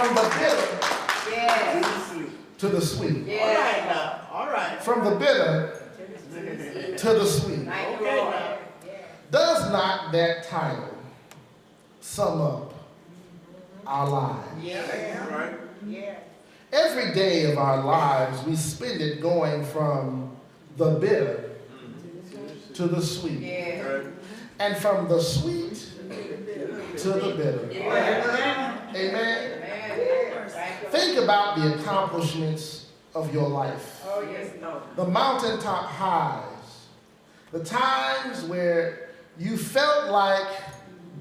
From the bitter to the sweet. All right now. All right. From the bitter to the sweet. Okay now. Does not that title sum up our lives? Yeah. Right. Every day of our lives, we spend it going from the bitter to the sweet. And from the sweet to the bitter. Amen. Think about the accomplishments of your life. The mountaintop highs. The times where you felt like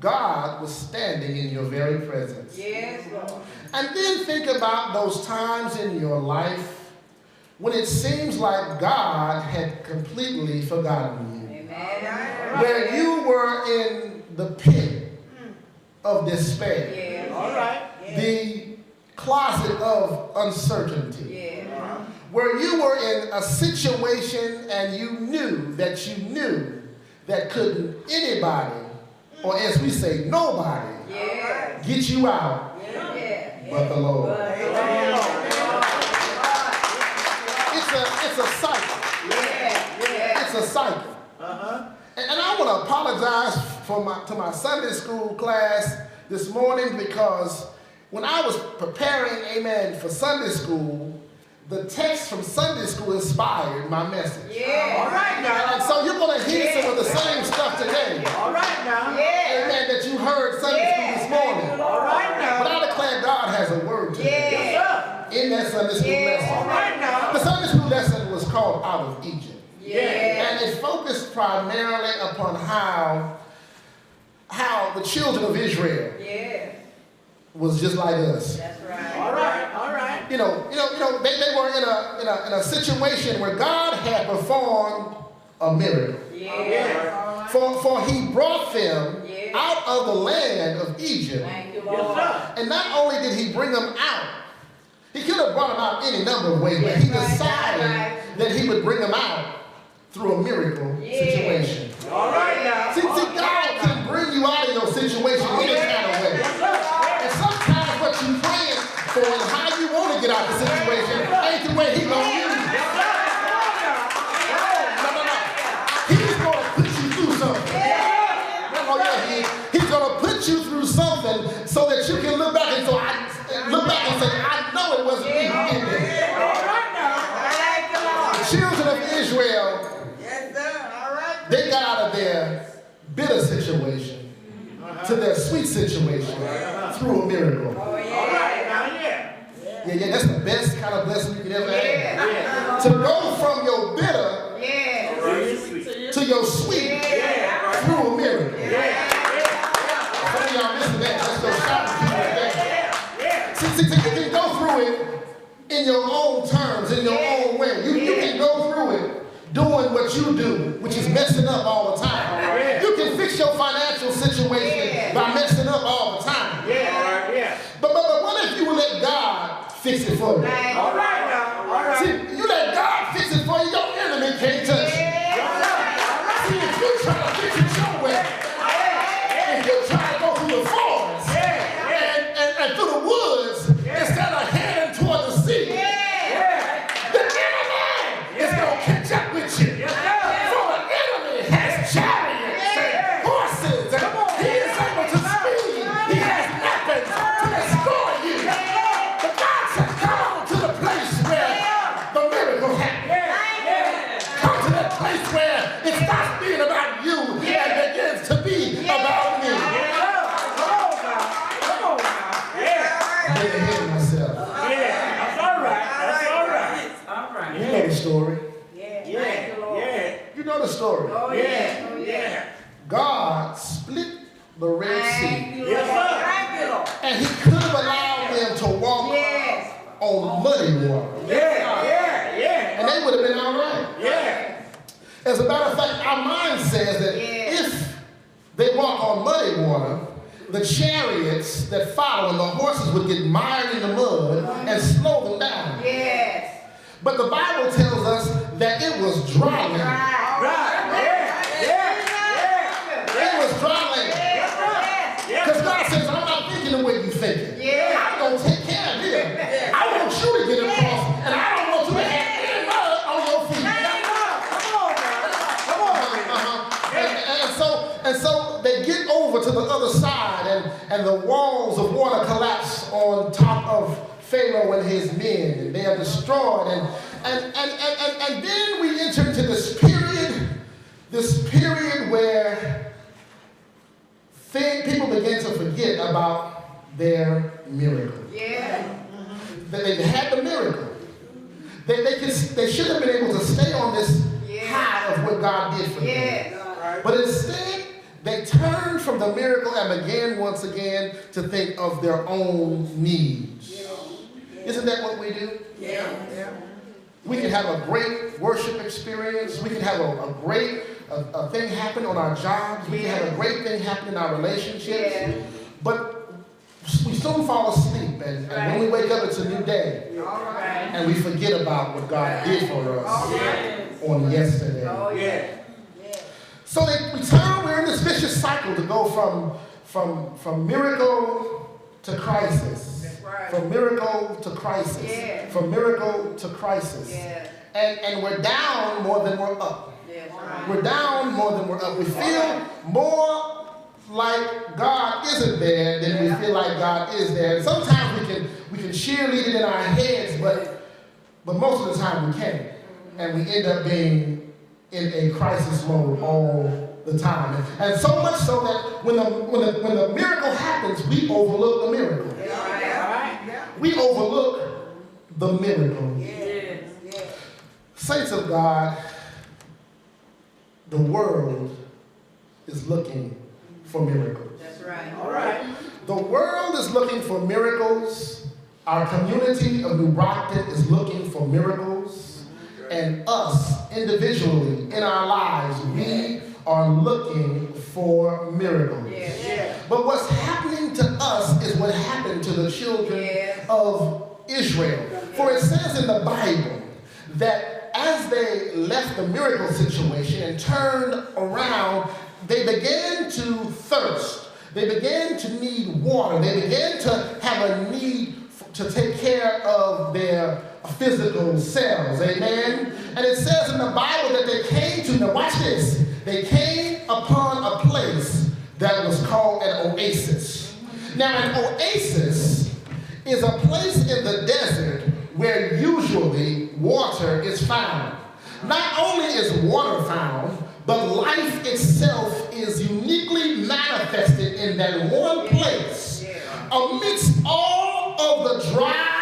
God was standing in your very presence. And then think about those times in your life when it seems like God had completely forgotten you. Where you were in the pit of despair. All right. The closet of uncertainty. Where you were in a situation and you knew that couldn't anybody, or as we say, nobody, get you out but the Lord. It's a cycle. It's a cycle. And I want to apologize to my Sunday school class this morning, because when I was preparing, amen, for Sunday school, the text from Sunday school inspired my message. All right now. And so you're going to hear some of the same stuff today. All right now. Amen, that you heard Sunday school this morning. All right now. But I declare God has a word today Yes, sir. in that Sunday school lesson. All right now. The Sunday school lesson was called Out of Egypt. Yeah. And it focused primarily upon how the children of Israel was just like us. All right. All right. They were in a situation where God had performed a miracle. For he brought them out of the land of Egypt. Yes, sir. And not only did he bring them out, he could have brought them out any number of ways, but he decided that he would bring them out through a miracle situation. All right now. See, God can bring you out of your situation any kind of way. And sometimes what you're praying for and how you want to get out of the situation ain't the way he's going to use you. No. He's going to put you through something. He's going to put you through something so that you can look back and say, I know it wasn't me who did this. The children of Israel, they got out of their bitter situation to their sweet situation through a miracle. Yeah, that's the best kind of blessing you could ever have. To go from your bitter to your sweet through a miracle. Some of y'all missing that. Let's go shopping through that. See, you can go through it in your own terms, in your own way. You can go through it doing what you do, which is messing up all the time. You can fix your financial situation by messing up all the time. But what if you will let God fix it for you? All right now. All right. See, you let God fix it for you, your enemy can't touch you. See, if you try to fix it your way, if you try to go through the forest and through the woods instead of heading toward the sea, the enemy is going to catch up with you. For the enemy has chariots and horses, and he is able to speed. He has weapons to destroy you. But God said, come on to the place where the miracle happens. Come to that place where it stops being about you and begins to be about me. I'm getting ahead of myself. That's all right. You know the story. Yeah. You know the story. God split the Red Sea, Yes, sir. and he could have allowed them to walk on muddy water, and they would have been all right. As a matter of fact, our mind says that if they walk on muddy water, the chariots that follow and the horses would get mired in the mud and slow them down. But the Bible tells us that it was dry land. It was dry land. Because God says, I'm not thinking the way you think it. I'm going to take care And so they get over to the other side, and the walls of water collapse on top of Pharaoh and his men, and they are destroyed. And then we enter into this period where people begin to forget about their miracle. Yeah. They had the miracle. They should have been able to stay on this high of what God did for them. But instead, they turned from the miracle and began once again to think of their own needs. Isn't that what we do? We can have a great worship experience. We can have a great thing happen on our jobs. We can have a great thing happen in our relationships. But we soon fall asleep, and when we wake up, it's a new day. And we forget about what God did for us on yesterday. So we're in this vicious cycle to go from miracle to crisis. From miracle to crisis. From miracle to crisis. And we're down more than we're up. We're down more than we're up. We feel more like God isn't there than we feel like God is there. And sometimes we can cheerlead it in our heads, but most of the time we can't. And we end up being in a crisis mode all the time. And so much so that when the miracle happens, we overlook the miracle. We overlook the miracle. Saints of God, the world is looking for miracles. That's right. All right. The world is looking for miracles. Our community of New Brockton is looking for miracles. And us, individually, in our lives, we are looking for miracles. But what's happening to us is what happened to the children of Israel. For it says in the Bible that as they left the miracle situation and turned around, they began to thirst. They began to need water. They began to have a need to take care of their physical selves. Amen? And it says in the Bible that they came to, now watch this, they came upon a place that was called an oasis. Now an oasis is a place in the desert where usually water is found. Not only is water found, but life itself is uniquely manifested in that one place. Amidst all of the dry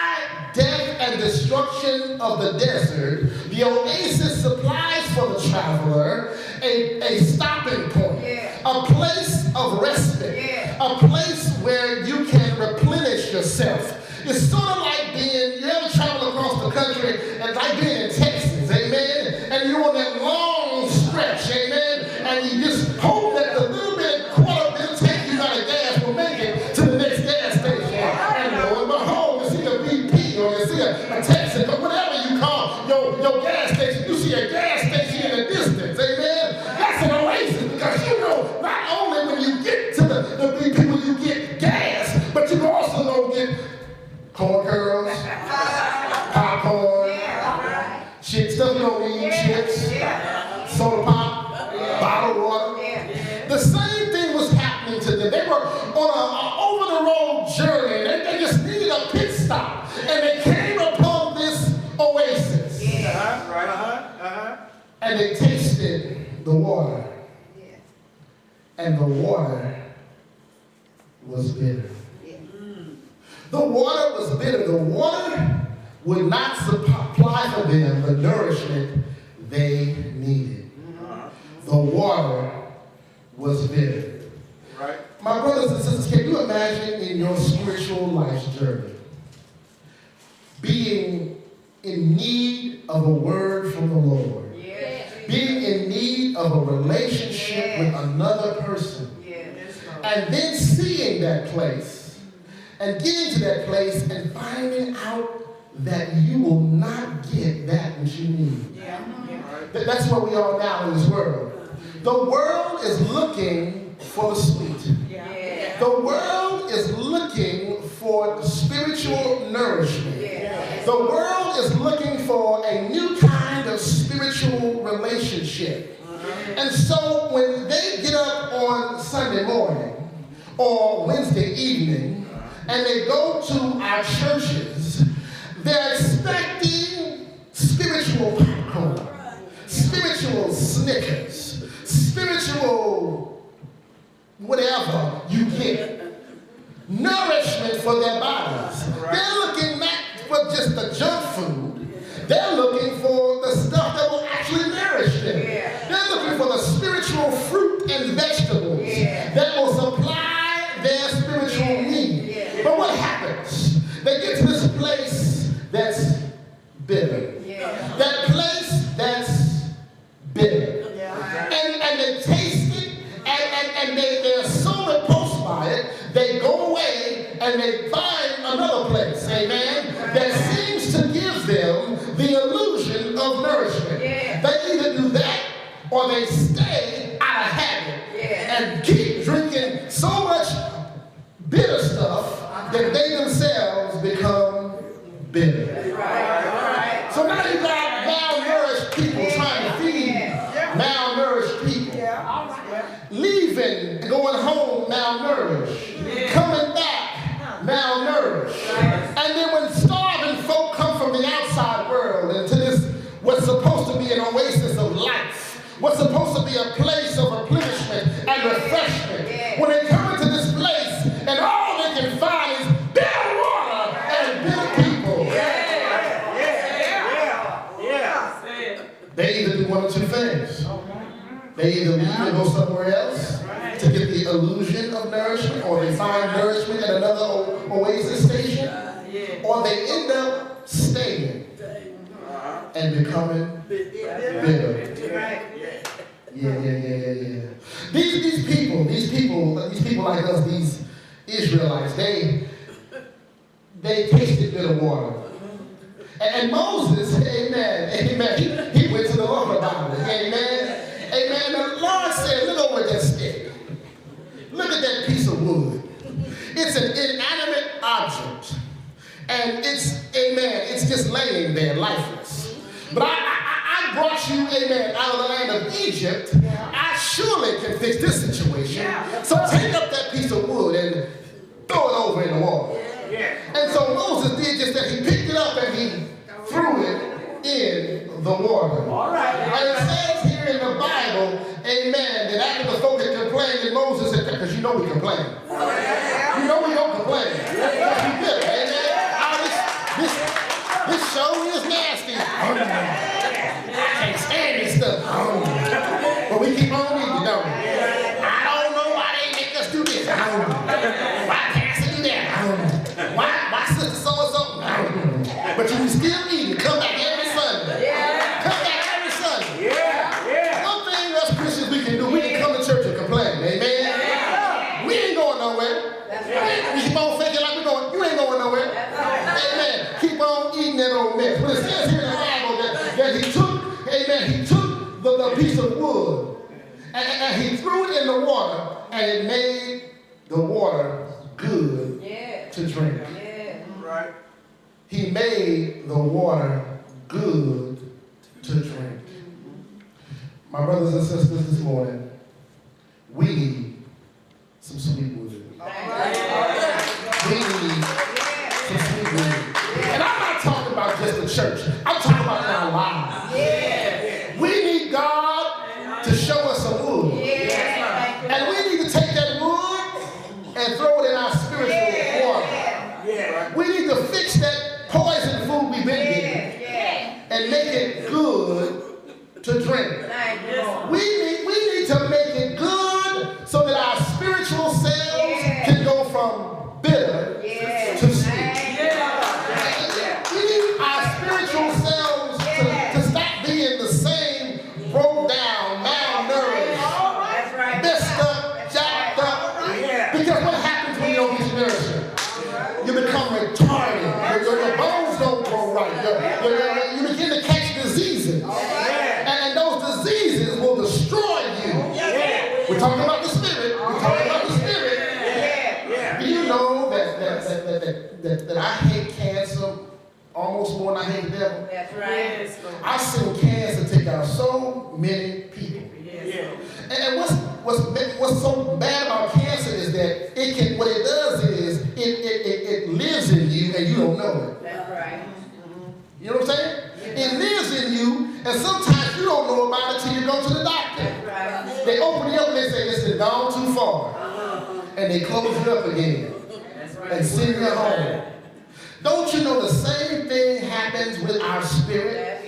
death and destruction of the desert, the oasis supplies for the traveler a stopping point, a place of respite, a place where you can replenish yourself. It's sort of like being, you ever travel across the country, and like being in Texas, amen? And you're on that long stretch, amen? And you just hope that the little bit quarter bit of tank you got of gas will make it to the next gas station. And lo and behold, you see a BP or you see a Texas or whatever you call your gas station. You see a gas station in the distance, amen? That's an oasis because you know not only when you get to the BP when you get gas, but you also don't get corn curls, popcorn, shit, stuff you don't need, chips, soda pop, bottled water. The same thing was happening to them. They were on an over-the-road journey. They just needed a pit stop. And they came upon this oasis. And they tasted the water. And the water was bitter. The water was bitter. The water would not supply for them the nourishment they needed. The water was bitter. Right. My brothers and sisters, can you imagine in your spiritual life's journey being in need of a word from the Lord? Being in need of a relationship with another person. And then seeing that place and getting to that place and finding out that you will not get that which you need. That's where we are now in this world. The world is looking for the sweet. The world is looking for spiritual nourishment. The world is looking for a new kind of spiritual relationship. And so when they get up on Sunday morning or Wednesday evening and they go to our churches, they're expecting spiritual popcorn, spiritual Snickers, spiritual whatever you get, nourishment for their bodies. They're looking not for just the junk food. They're looking for the stuff that will actually nourish them. They're looking for the spiritual fruit and vegetables that will supply their spiritual need. But what happens? They get to this place that's bitter. That place that's bitter. And they taste it, and they're so repulsed by it, they go away and they find another place, amen, that seems to give them the illusion of nourishment. They either do that or they stay out of habit and keep drinking so much bitter stuff that they themselves become bitter. So now you got malnourished people trying to feed malnourished people. Leaving, going home malnourished, coming back malnourished. And then when starving folk come from the outside world into this, what's supposed to be an oasis of life, what's supposed to be a place of replenishment and refreshment, when they come into this place and all they can find is bitter water and bitter people. They either do one or two things. They either leave and go somewhere else to get the illusion of nourishment, or they find nourishment at another oasis station, or they end up staying and becoming bitter. Yeah. These people like us, these Israelites, they tasted bitter water. And Moses, amen, he went to the Lord about it, amen. Amen. The Lord said, look over that stick. Look at that piece of wood. It's an inanimate object. And it's just laying there, lifeless. But I brought you, amen, out of the land of Egypt. I surely can fix this situation. So take up that piece of wood and throw it over in the water. And so Moses did just that. He picked it up and he threw it in the water. And it says here in the Bible, amen, that after the folk had complained, that Moses had, because you know we complain. You know we don't complain. Because we bitter, amen. This show is nasty. I can't stand this stuff. But we keep on eating, don't we? I don't know why they make us do this. I don't know. Why Pastor do that? I don't know. Why sister so-and-so? I don't know. But you can still eat and come back every Sunday. Come back every Sunday. One thing us Christians we can do, we can come to church and complain. Amen? We ain't going nowhere. We keep on thinking like we're going, you ain't going nowhere. Amen. Keep on eating that old mess. But it says here in the Bible that he took the piece of wood and he threw it in the water and it made the water good to drink. He made the water good to drink. My brothers and sisters, this morning, we need some sweet wood. We need some sweet wood. And I'm not talking about just the church. I'm talking about our lives. We need God to show us some wood. And we need to take that wood and throw it in our spiritual water. We need to fix that poison food we've been getting and make it good to drink. We need to make it good so that our spiritual cells can go from bitter to sweet. We need our spiritual cells to stop being the same broke down, malnourished, messed up, jacked up. Because what happens when you don't get your nourishment? You become retarded. Your bones don't grow right. You begin to catch diseases. And those diseases will destroy you. We're talking about the spirit. Do you know that I hate cancer almost more than I hate the devil? That's right. I've seen cancer take out so many people. And what's so bad too far. And they close it up again and send you home. Don't you know the same thing happens with our spirit?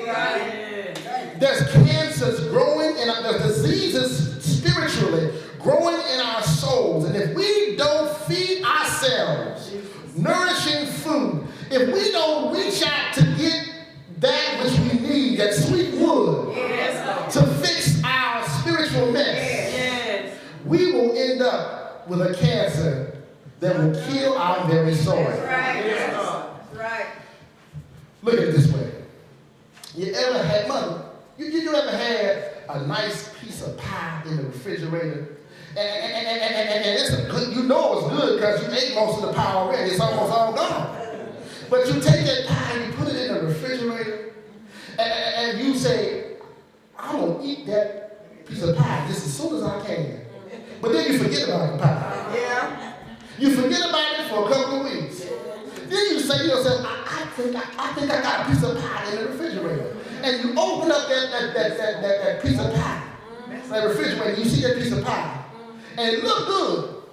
There's cancers growing and there's diseases spiritually growing in our souls. And if we don't feed ourselves nourishing food, if we don't reach out to get that which we need, that sweet wood, to fix our spiritual mess, we will end up with a cancer that will kill our very soul. Look at it this way. You ever had, mother, you ever had a nice piece of pie in the refrigerator? And it's a good, you know it's good because you ate most of the pie already. It's almost all gone. But you take that pie and you put it in the refrigerator and you say, I'm going to eat that piece of pie just as soon as I can. But then you forget about the pie. Yeah. You forget about it for a couple of weeks. Then you say to yourself, I think I got a piece of pie in the refrigerator. And you open up that piece of pie, that refrigerator, you see that piece of pie, and it look good.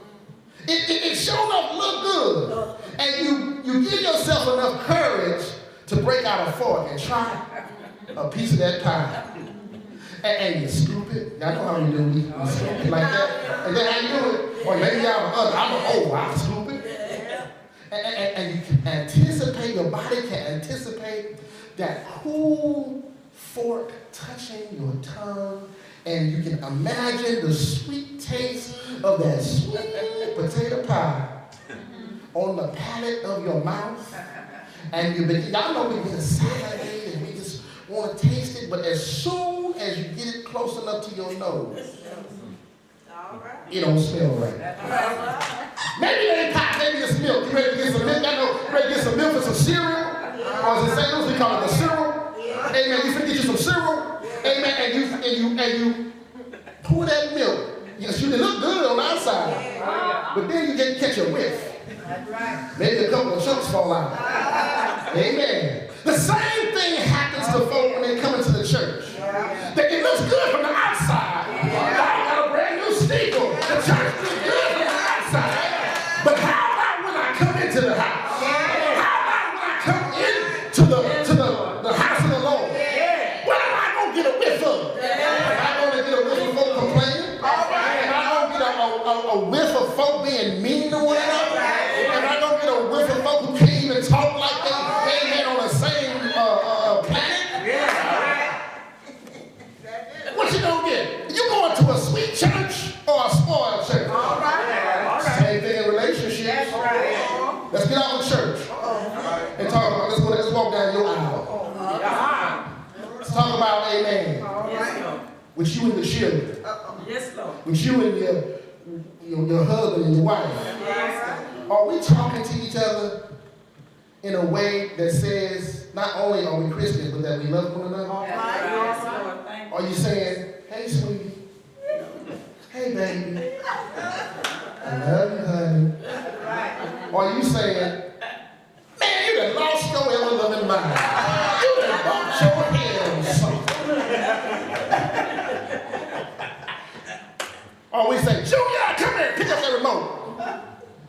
It showed up look good. And you give yourself enough courage to break out a fork and try a piece of that pie. And you scoop it. Y'all know how you do it. You scoop it like that. And then how you do it? Or maybe I'll scoop it. And you can anticipate, your body can anticipate that cool fork touching your tongue, and you can imagine the sweet taste of that sweet potato pie on the palate of your mouth. And y'all know we get salivated and we just want to taste it, but as soon as you get it close enough to your nose, it don't smell right. Maybe it ain't pie, maybe it's milk. You ready to get some milk? I know you ready to get some milk for some cereal? Or is it St. Louis, we call it the cereal? Amen. You finna get you some cereal. Amen. And you pour that milk. Yes, you can look good on the outside. But then you catch a whiff. Maybe a couple of chunks fall out. Amen. The same thing happens to folk when they come into the church. That it looks good from the outside. I got a brand new steeple. The church looks good from the outside. But how about when I come into the house? How about when I come into the house of the Lord? What am I going to get a whiff of? Am I going to get a whiff of folk complaining? Am I going to get a whiff of folk being mean to one another? Am I going to get a whiff of folk who can't even talk like they ain't on the same planet? What you going to get? You going to a sweet church or a spoiled church? Same thing in relationships. Let's get out of church and talk about, let's walk down your aisle. Let's talk about, amen, with you and the children. With you and your husband and your wife. Are we talking to each other in a way that says, not only are we Christians, but that we love one another? Are you saying, hey, sweetie, hey, baby, I love you, honey? Or are you saying, man, you done lost your ever-loving mind. You done bumped your head on something. Or we say, Junior, come here, pick up that remote.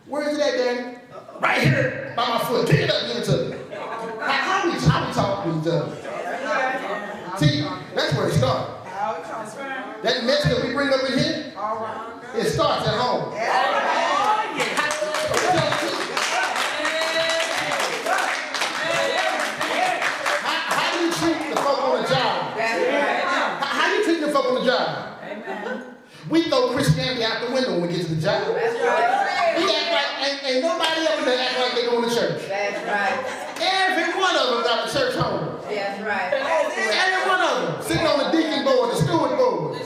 Where is it at, Daddy? Right here, by my foot. Pick it up, give it to me. How we talking to each other? See, that's where it starts. That mess that we bring up in here, it starts at home. How do you treat the folk on the job? How you treat the folk on the job? We throw Christianity out the window when we get to the job. We act like ain't nobody ever there act like they going to church. That's right. Every one of them got a church home. That's right. Every one of them sitting on the deacon board, the steward board,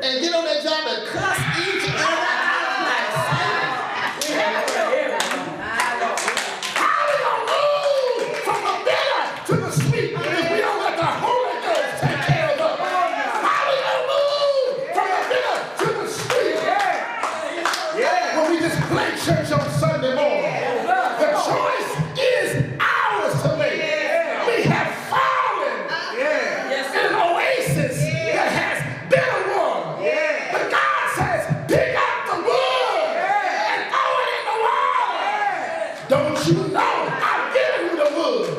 and get on that job and cuss each other out. How we gonna move from the bitter to the sweet if we don't let the Holy Ghost take care of us? How we gonna move from the bitter to the sweet when we just play church on Sunday morning? The choice is ours to make. We have fallen in an oasis that has bitter water. But God says, pick up the But you know I've given you the wood.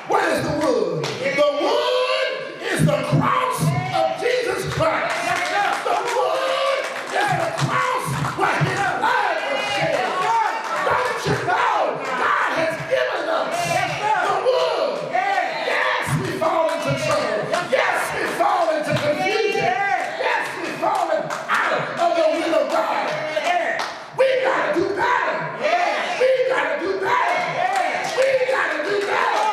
What is the wood? The wood is the cross of Jesus Christ. The wood is the cross where his blood was shed. Don't you know God has given us the wood? Yes, we fall into trouble. Yes, we fall into confusion. Yes, we fall out of the will of God. We gotta do better. We gotta do better. We gotta do better.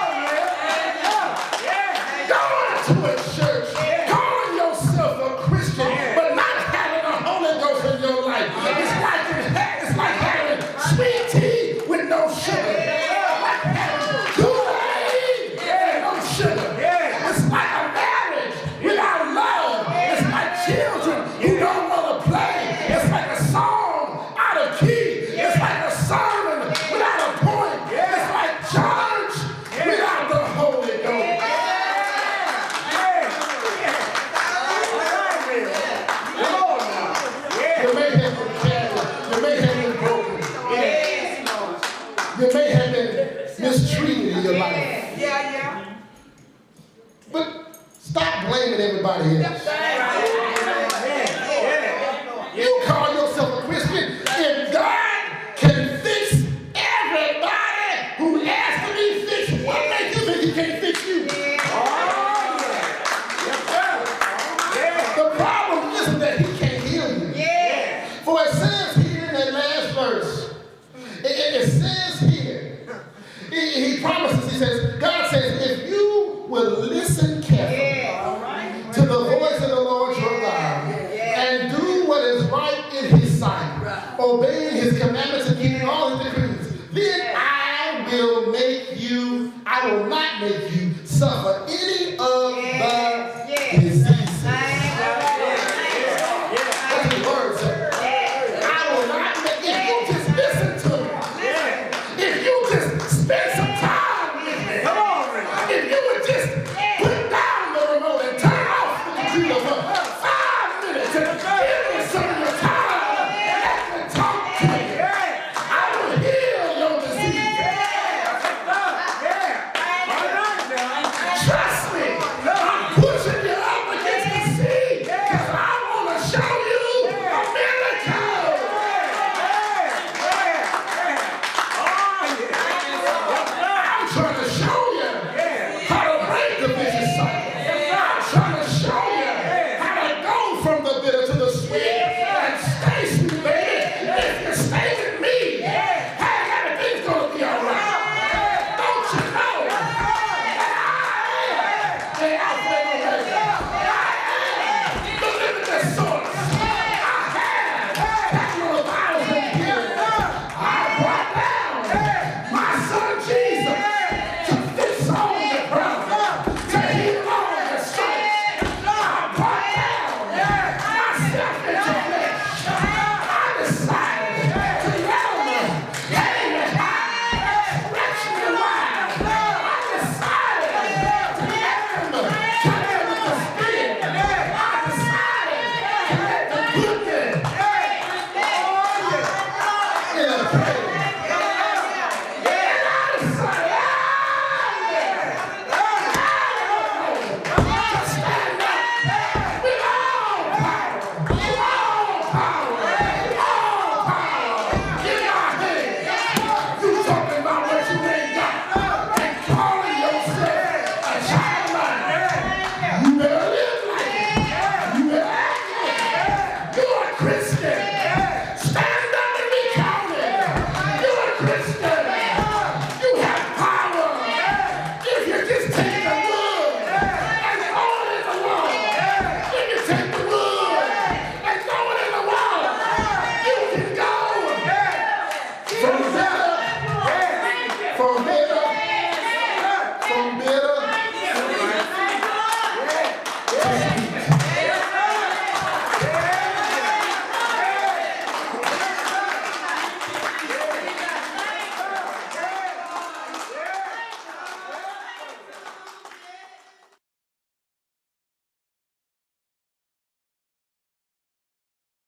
Going to a church, calling yourself a Christian, but not having the Holy Ghost in your life. It's like having sweet tea with no sugar. Like having Kool-Aid and no sugar. It's like a marriage without love. It's like children who don't want to play. It's like a song out of key. It's like a sermon without a point. It's like church without the Holy Ghost. You may have been carried. You may have been broken. You may have been mistreated in your life. But stop blaming everybody else. You call yourself a Christian. If God can fix everybody who asks to be fixed, what makes you think he can't fix you? The problem isn't that he can't heal you. For it says here in that last verse, it says here, he promises, he says, God says, if you will listen carefully to the voice of the Lord your God and do what is right in his sight, obeying his commandments and keeping all his decrees, then I will not make you suffer any of the